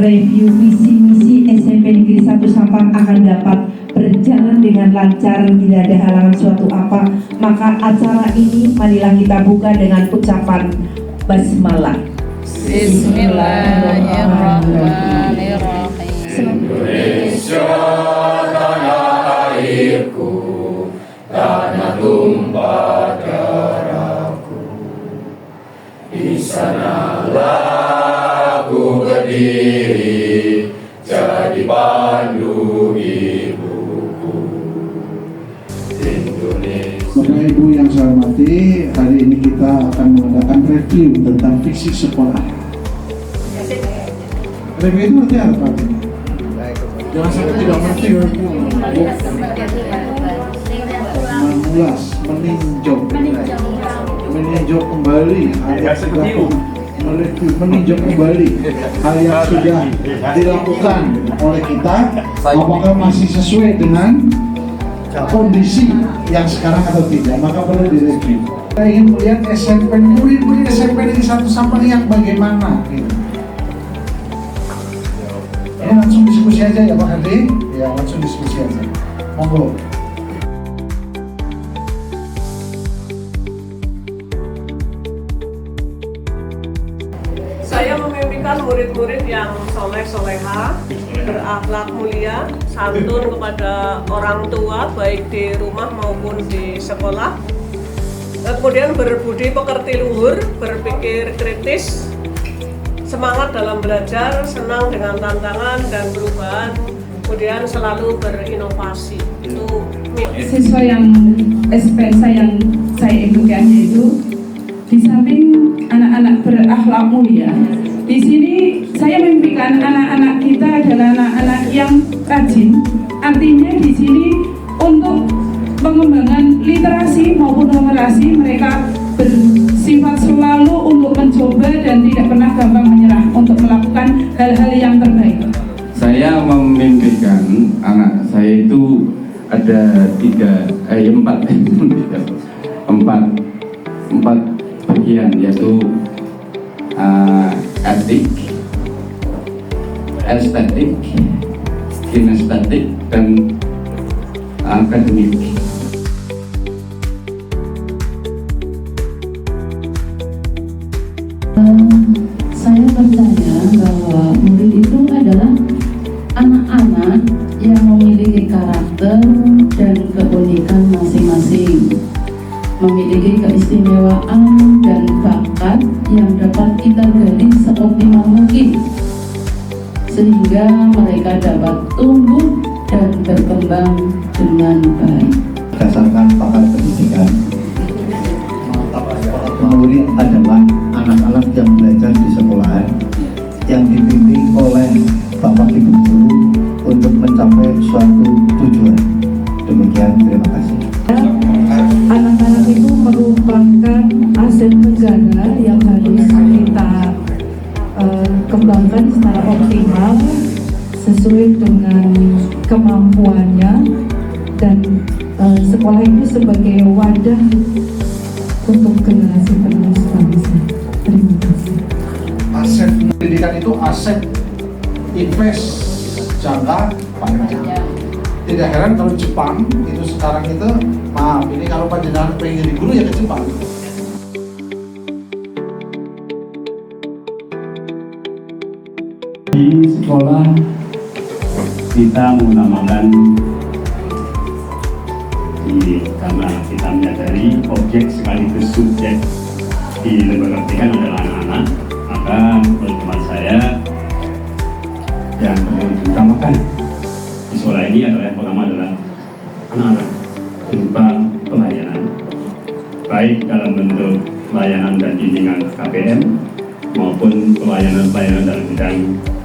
review visi misi SMP Negeri 1 Sampang akan dapat berjalan dengan lancar, tidak ada halangan suatu apa, maka acara ini marilah kita buka dengan ucapan basmalah. Bismillahirrahmanirrahim. Indonesia tanah airku, tanah tumpah darahku. Di sanalah aku berdiri, jadi pandu ibuku. Indonesia. Bapak Ibu yang saya hormati, hari ini kita akan mengadakan review tentang visi sekolah. Review itu artinya apa? Jangan sampai tidak mengerti review. Mengulas, meninjau kembali hal yang sudah meninjau kembali hal yang sudah dilakukan oleh kita, apakah masih sesuai dengan kondisi yang sekarang atau tidak, maka perlu direview. Kita ingin melihat SMP, murid-murid SMP Negeri 1 Sampang yang bagaimana gitu. Ya, langsung diskusi aja ya Pak Hadi. Ya, langsung diskusi aja. Monggo. Saya memimpikan murid-murid yang soleh-soleha, berakhlak mulia, santun kepada orang tua, baik di rumah maupun di sekolah. Kemudian berbudi pekerti luhur, berpikir kritis, semangat dalam belajar, senang dengan tantangan dan perubahan, kemudian selalu berinovasi. Itu Siswa yang SPSA yang saya ikuti yaitu di samping anak-anak berakhlak mulia, di sini saya mimpikan anak-anak kita adalah anak-anak yang rajin. Artinya di sini untuk pengembangan literasi maupun numerasi mereka bersifat selalu untuk mencoba dan tidak pernah gampang menyerah untuk melakukan hal-hal yang terbaik. Saya memimpikan anak saya itu ada empat bagian, yaitu etik, estetik, kinestetik, dan akademik. Saya percaya bahwa murid itu adalah anak-anak yang memiliki karakter dan keunikan masing-masing, memiliki keistimewaan dan bakat yang dapat kita gali seoptimal mungkin, sehingga mereka dapat tumbuh dan berkembang dengan baik. Berdasarkan pakar pendidikan, murid adalah anak-anak yang belajar di sekolahan yang dibimbing oleh Bapak Ibu Guru untuk mencapai suatu tujuan. Demikian, terima kasih. Anak-anak itu merupakan aset negara yang harus kita kembangkan secara optimal sesuai dengan kemampuannya, dan sekolah itu sebagai wadah untuk generasi penerus bangsa. Terima kasih. Aset pendidikan itu aset invest jangka panjang. Tidak heran kalau Jepang itu sekarang itu, maaf ini kalau panjenengan pengen jadi guru ya ke Jepang. Di sekolah kita mengutamakan karena kita menyadari objek sekaligus subjek di lembaga pendidikan adalah anak-anak, maka menurut teman saya yang perlu diutamakan di sekolah ini adalah yang pertama adalah anak-anak berupa pelayanan, baik dalam bentuk pelayanan dan bimbingan KPM maupun pelayanan dalam bidang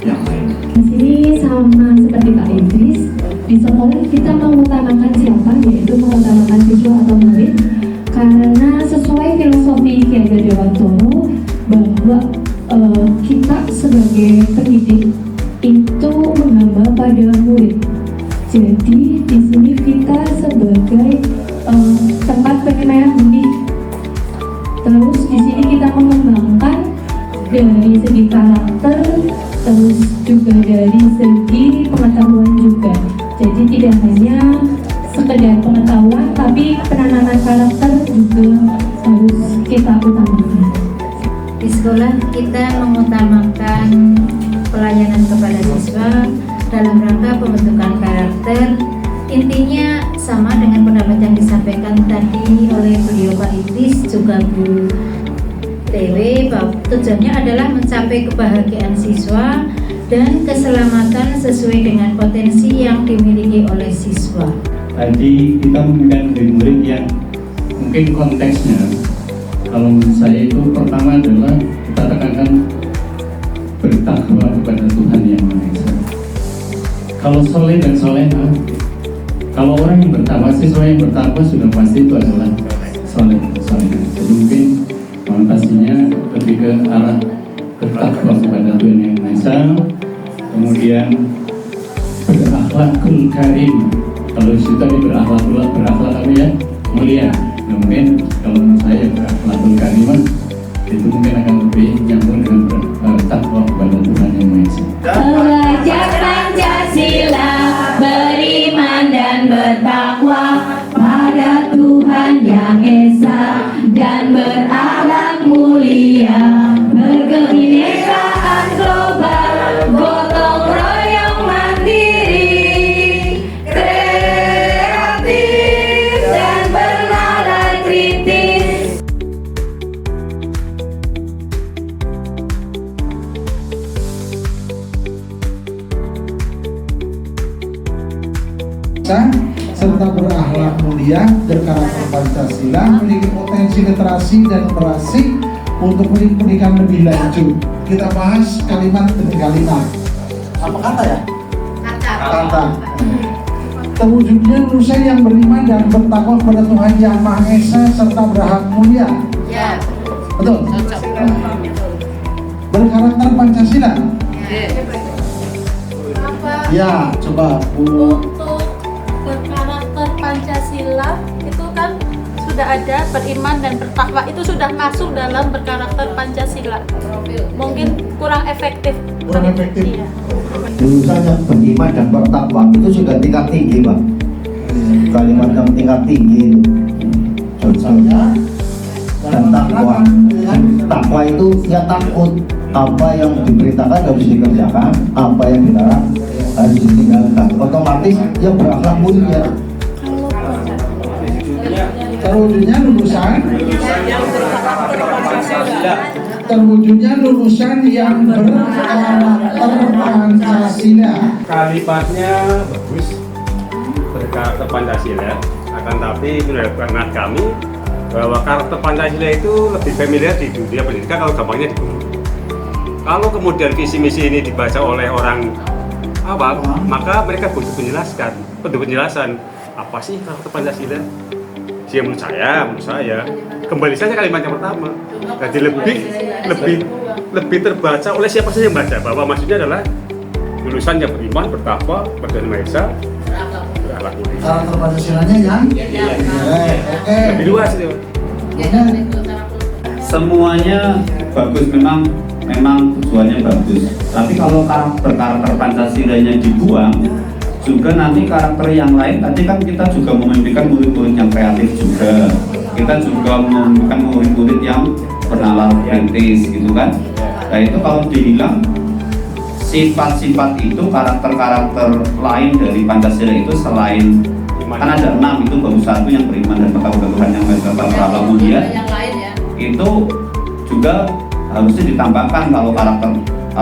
yang lain. Di sini sama seperti Pak Idris, di sekolah kita mengutamakan siapa, yaitu mengutamakan siswa atau murid, karena sesuai filosofi Ki Hajar Dewantoro bahwa kita sebagai pendidik itu menghamba pada murid. Jadi di sini kita sebagai tempat penilaian benih. Terus di sini kita mengembangkan dari segi karakter, terus juga dari segi pengetahuan juga. Jadi tidak hanya sekedar pengetahuan, tapi penanaman karakter juga harus kita utamakan. Di sekolah kita mengutamakan pelayanan kepada siswa dalam rangka pembentukan karakter. Intinya sama dengan pendapat yang disampaikan tadi oleh beliau Pak Idris juga Bu Dewi, bahwa tujuannya adalah mencapai kebahagiaan siswa dan keselamatan sesuai dengan potensi yang dimiliki oleh siswa. Tadi kita memberikan murid yang mungkin konteksnya, kalau menurut saya itu pertama adalah kita tekankan bertakwa kepada Tuhan Yang Maha Esa. Kalau soleh dan soleha, kalau orang yang bertakwa, siswa yang bertakwa sudah pasti itu adalah soleh dan soleha. Jadi mungkin konotasinya lebih ke arah bertakwa kepada Tuhan Yang Maha Esa, kemudian berakhlakul karim. Kalau kita berakhlak apa ya, mulia. Mungkin kalau menurut saya berakhlakul karimah itu mungkin akan lebih nyambung dengan bertakwa kepada Tuhan Yang Maha Esa. Belajar Pancasila, beriman dan bertakwa pada Tuhan Yang Esa, dan berakhlak mulia, berkebinekaan global, gotong royong mandiri, kreatif dan bernalar kritis. Serta berakhlak mulia, berkarakter Pancasila, memiliki potensi literasi dan numerasi untuk pendidikan lebih lanjut. Kita bahas kalimat demi kalimat. Apa kata ya? Kata. Terwujudnya lulusan yang beriman dan bertakwa kepada Tuhan Yang Maha Esa serta berakhlak mulia. Ya. Betul. Berkarakter Pancasila. Ya, coba Bu. Untuk berkarakter Pancasila itu kan sudah ada beriman dan bertakwa, itu sudah masuk dalam berkarakter Pancasila. Mungkin kurang efektif. Iya. Lulusan yang beriman dan bertakwa itu sudah tingkat tinggi, Pak. Kalimat yang tingkat tinggi itu. Contohnya dan takwa. Takwa itu ya takut, apa yang diperintahkan harus dikerjakan, apa yang dilarang harus ditinggalkan. Otomatis ya berakhlak mulia. Terwujudnya lulusan yang berkarakter Pancasila. Kalimatnya bagus, berkarakter Pancasila. Akan tapi menurut pendapat kami bahwa karakter Pancasila itu lebih familiar di dunia pendidikan kalau gampangnya di guru. Kalau kemudian visi misi ini dibaca oleh orang awam, maka mereka butuh penjelasan apa sih karakter Pancasila. Dia menurut saya kembali saja kalimat yang pertama. Jadi lebih terbaca oleh siapa saja yang baca, bahwa maksudnya adalah lulusan yang beriman, bertakwa, berdoa Maha Esa, berakhlak mulia. Karakter Pancasilanya yang oke. Lebih luas itu. Semuanya bagus, memang tujuannya bagus. Tapi kalau karakter Pancasilanya dibuang, juga nanti karakter yang lain. Tadi kan kita juga memimpikan murid-murid yang kreatif juga. Kita juga memimpikan murid-murid yang bernalar kritis, gitu kan. Nah itu kalau dibilang sifat-sifat itu, karakter-karakter lain dari Pancasila itu selain kan ada 6 itu, baru 1 yang beriman dan bertakwa Tuhan Yang Maha Esa berakhlak mulia. Itu juga harusnya ditambahkan kalau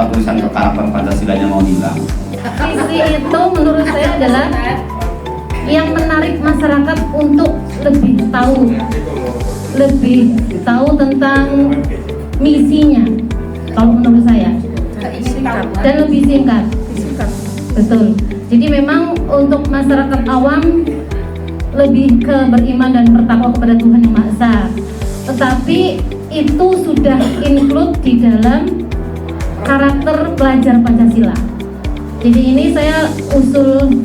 tulisan karakter Pancasilanya mau hilang. Visi itu menurut saya adalah yang menarik masyarakat untuk lebih tahu tentang misinya, kalau menurut saya, dan lebih singkat. Betul. Jadi memang untuk masyarakat awam lebih ke beriman dan bertakwa kepada Tuhan Yang Maha Esa. Tetapi itu sudah include di dalam karakter pelajar Pancasila. Jadi ini saya usul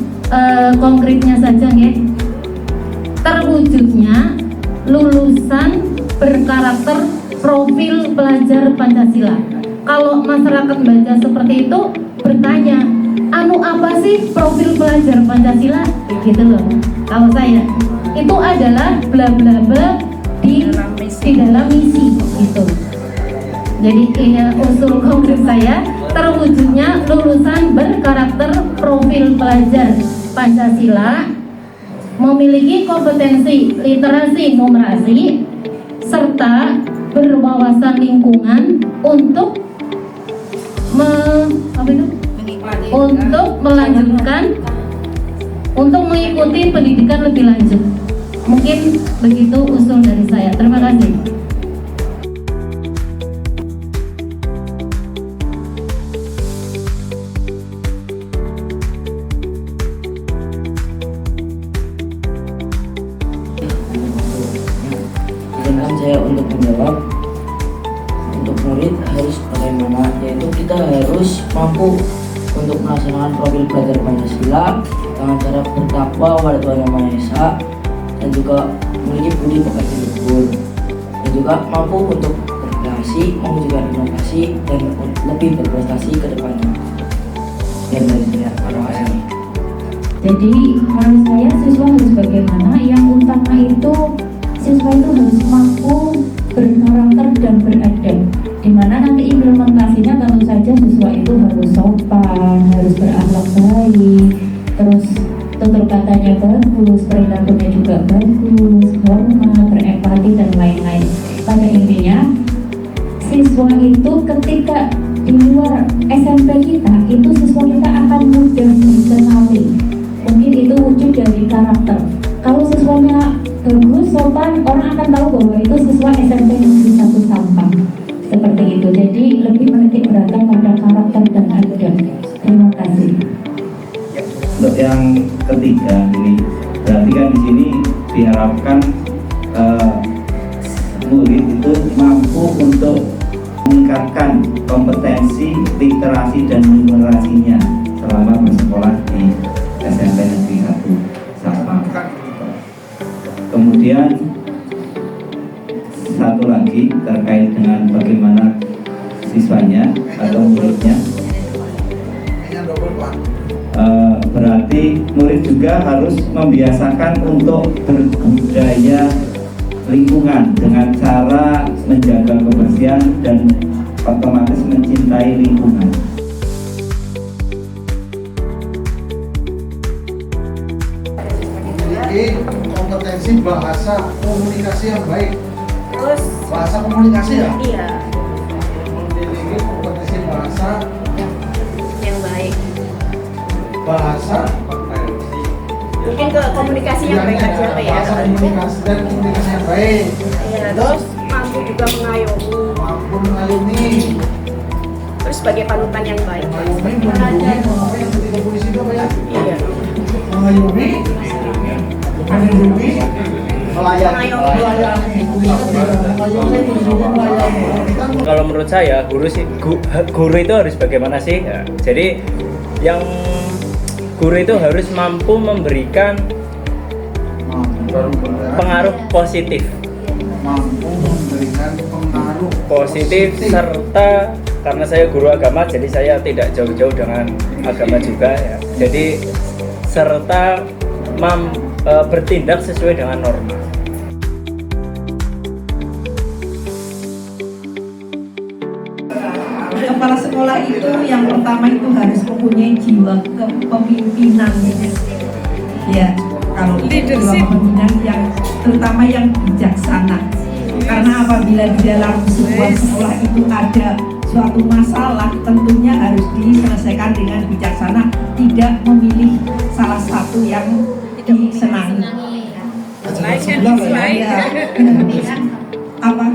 konkretnya saja ya. Terwujudnya lulusan berkarakter profil pelajar Pancasila. kalau masyarakat baca seperti itu bertanya, anu apa sih profil pelajar Pancasila? Gitu loh. Kalau saya itu adalah bla bla bla di dalam misi gitu. Jadi usul konkret saya terwujudnya lulusan berkarakter profil pelajar Pancasila, memiliki kompetensi literasi numerasi serta berwawasan lingkungan untuk melanjutkan untuk mengikuti pendidikan lebih lanjut. Mungkin begitu usul dari saya. Terima kasih. Izinkan saya untuk menjawab. Untuk murid harus bagaimana, yaitu kita harus mampu untuk melaksanakan profil belajar Pancasila dengan cara bertakwa kepada Tuhan Yang Maha Esa dan juga memiliki budi pekerti luhur, dan juga mampu untuk berkreasi, mewujudkan inovasi dan lebih berprestasi ke depannya. Dan dari saya, terima kasih. Jadi menurut saya siswa harus bagaimana? Yang utama itu siswa itu harus mampu berkarakter dan beradab. Dimana nanti implementasinya tentu saja siswa itu harus sopan, harus berakhlak baik, terus tutur katanya bagus, perilakunya juga bagus, hormat, berempati dan lain-lain. Pada intinya siswa itu ketika di luar SMP kita itu siswa kita akan mudah dikenali. Mungkin itu wujud dari karakter. Kalau siswanya bagus, sopan, orang akan tahu bahwa itu siswa SMP Negeri 1 Sampang. Seperti itu. Jadi lebih menitik beratkan pada karakter dan adab. Terima kasih. Untuk yang ketiga ini, berarti kan di sini diharapkan murid itu mampu untuk meningkatkan kompetensi literasi dan numerasinya selama bersekolah di SMP Negeri 1 Sampang. Kemudian satu lagi terkait dengan bagaimana siswanya atau muridnya, berarti murid juga harus membiasakan untuk berbudaya lingkungan dengan cara menjaga kebersihan dan otomatis mencintai lingkungan. Memiliki kompetensi bahasa komunikasi yang baik. Terus bahasa komunikasi ya? Iya. Memiliki kompetensi bahasa yang baik. Bahasa Mungkin ke komunikasi yang baik aja ya. Bahasa komunikasi dan komunikasi yang baik. Iya. Terus mampu juga mengayomi. Mampu mengayomi. Terus sebagai panutan yang baik. Mengayomi, apa yang ketika polisi itu apa ya? Iya. Mengayomi, melindungi, melayani. Kalau menurut saya guru itu harus bagaimana sih? Ya, jadi yang guru itu harus mampu memberikan pengaruh positif, positif serta karena saya guru agama jadi saya tidak jauh-jauh dengan agama juga ya. Jadi serta bertindak sesuai dengan norma. Kepala sekolah itu yang pertama itu harus mempunyai jiwa kepemimpinan. Ya, kalau jiwa kepemimpinan yang terutama yang bijaksana. Karena apabila di dalam sebuah sekolah itu ada suatu masalah, tentunya harus diselesaikan dengan bijaksana, tidak memilih salah satu yang disenangi. Apa?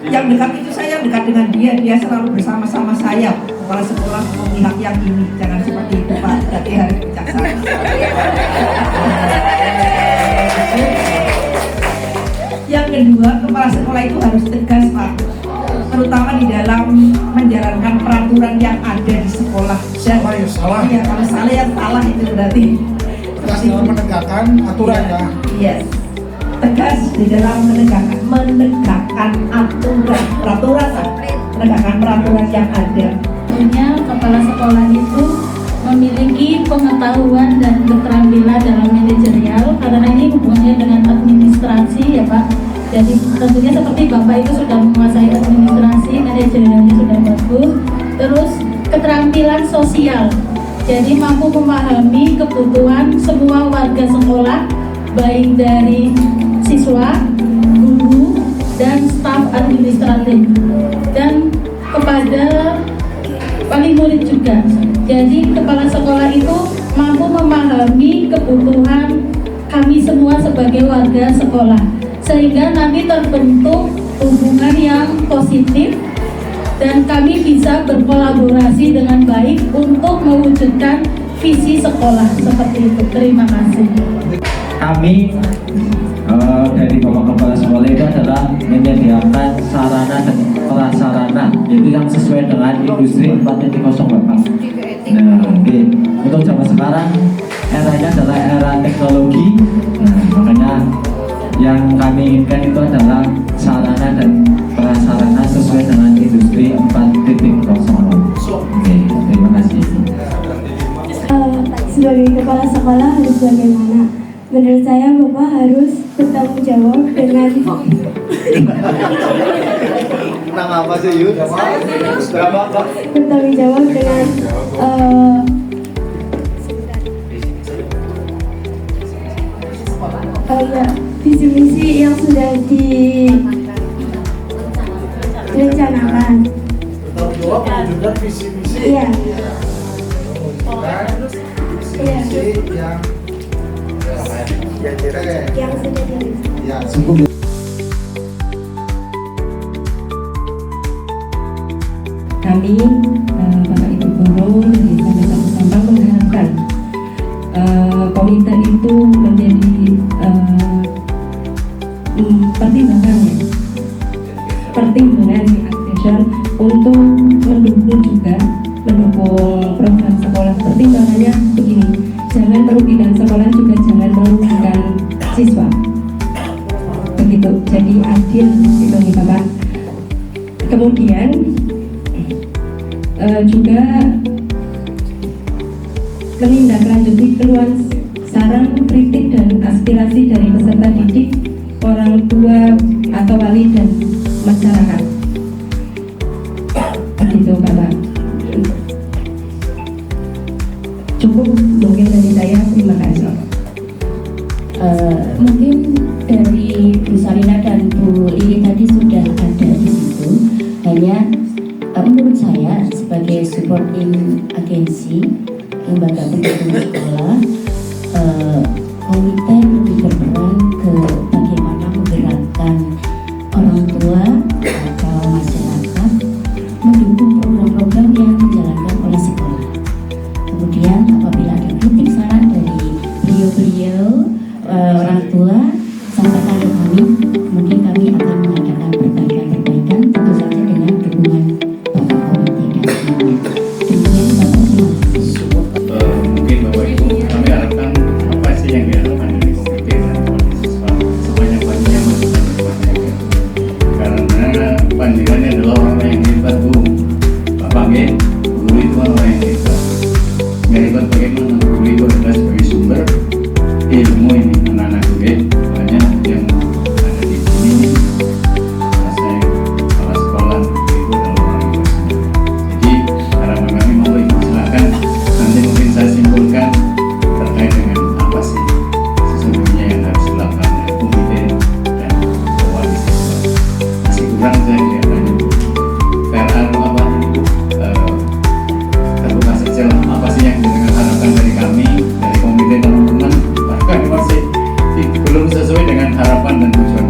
Yang dekat itu saya dekat dengan dia selalu bersama-sama saya. Kepala sekolah memihak yang ini, jangan seperti itu Pak, berarti harus bijaksana. Yang kedua, kepala sekolah itu harus tegas Pak, terutama di dalam menjalankan peraturan yang ada di sekolah. Dan ya, kalau salah ya salah itu berarti. Tegas dalam menegakkan aturan ya. Yes. Tegas di dalam menegakkan aturan, peraturan menegakkan peraturan yang ada. Tentunya kepala sekolah itu memiliki pengetahuan dan keterampilan dalam manajerial karena ini hubungannya dengan administrasi ya Pak. Jadi tentunya seperti Bapak itu sudah menguasai administrasi, manajerialnya sudah bagus. Terus keterampilan sosial, jadi mampu memahami kebutuhan semua warga sekolah, baik dari siswa, guru, dan staf administratif, dan kepada wali murid juga. Jadi kepala sekolah itu mampu memahami kebutuhan kami semua sebagai warga sekolah, sehingga nanti terbentuk hubungan yang positif dan kami bisa berkolaborasi dengan baik untuk mewujudkan visi sekolah seperti itu. Terima kasih. Kami dari Bapak Kepala Sekolah itu adalah menyediakan sarana dan prasarana, yaitu yang sesuai dengan industri 4.0 Bapak. Nah, oke. Untuk zaman sekarang eranya adalah era teknologi. Nah, makanya yang kami inginkan itu adalah sarana dan prasarana sesuai dengan industri 4.0. Oke, terima kasih. Sebagai kepala sekolah harus bagaimana? Menurut saya Bapak harus bertanggung jawab dengan Nama apa sih Yud? bertanggung jawab dengan visi misi yang sudah direncanakan. Bertanggung jawab mewujudkan visi misi. Iya. Iya. Yang sudah direncanakan. Ya, cukup. Kami Bapak Ibu Guru dari Desa Sampang mengharapkan komite itu menjadi pertimbangan action untuk mendukung program sekolah. Pertimbangannya begini, jangan merugikan sekolah juga jangan merugikan siswa. Begitu, jadi adil gitu nih Bapak. Kemudian juga menindaklanjuti keluhan, saran, kritik dan aspirasi dari peserta didik, orang tua atau wali dan masyarakat. Begitu Bapak. Cukup mungkin dari saya, terima kasih. Mungkin dari Bu Salina dan Bu Lili tadi sudah ada di situ. Hanya menurut saya sebagai supporting agensi lembaga pendukung sekolah, komite lebih berperan ke bagaimana menggerakkan orang tua atau masyarakat mendukung program-program yang dijalankan oleh sekolah. Kemudian apabila ada kritik saran dari beliau-beliau orang tua, sampaikan ke kami. Mungkin kami akan mengadakan perbaikan-perbaikan, tentu saja dengan dukungan Bapak Komite dan semuanya. Demikian Bapak, terima kasih. Mungkin Bapak Ibu, kami harapkan apa sih yang diharapkan dari komite dan siswa sebanyak-banyaknya masukan dari karena panjenengan adalah orang yang hebat Bu. Bapak nggih, guru itu orang yang hebat. Hebat bagaimana guru itu adalah sebagai sumber ilmu ini anak-anak gue banyak yang ada di sini. Saya kepala sekolah itu adalah orang yang bersama. Jadi harapan kami mau Ibu silakan nanti mungkin saya simpulkan terkait dengan apa sih sesungguhnya yang harus dilakukan oleh komite dan wali siswa. Masih kurang saya kelihatannya Bu. Apa Ibu terbuka saja apa sih yang dengan harapkan dari kami dari komite teman-teman bahkan masih belum sesuai dengan harapan dan tujuan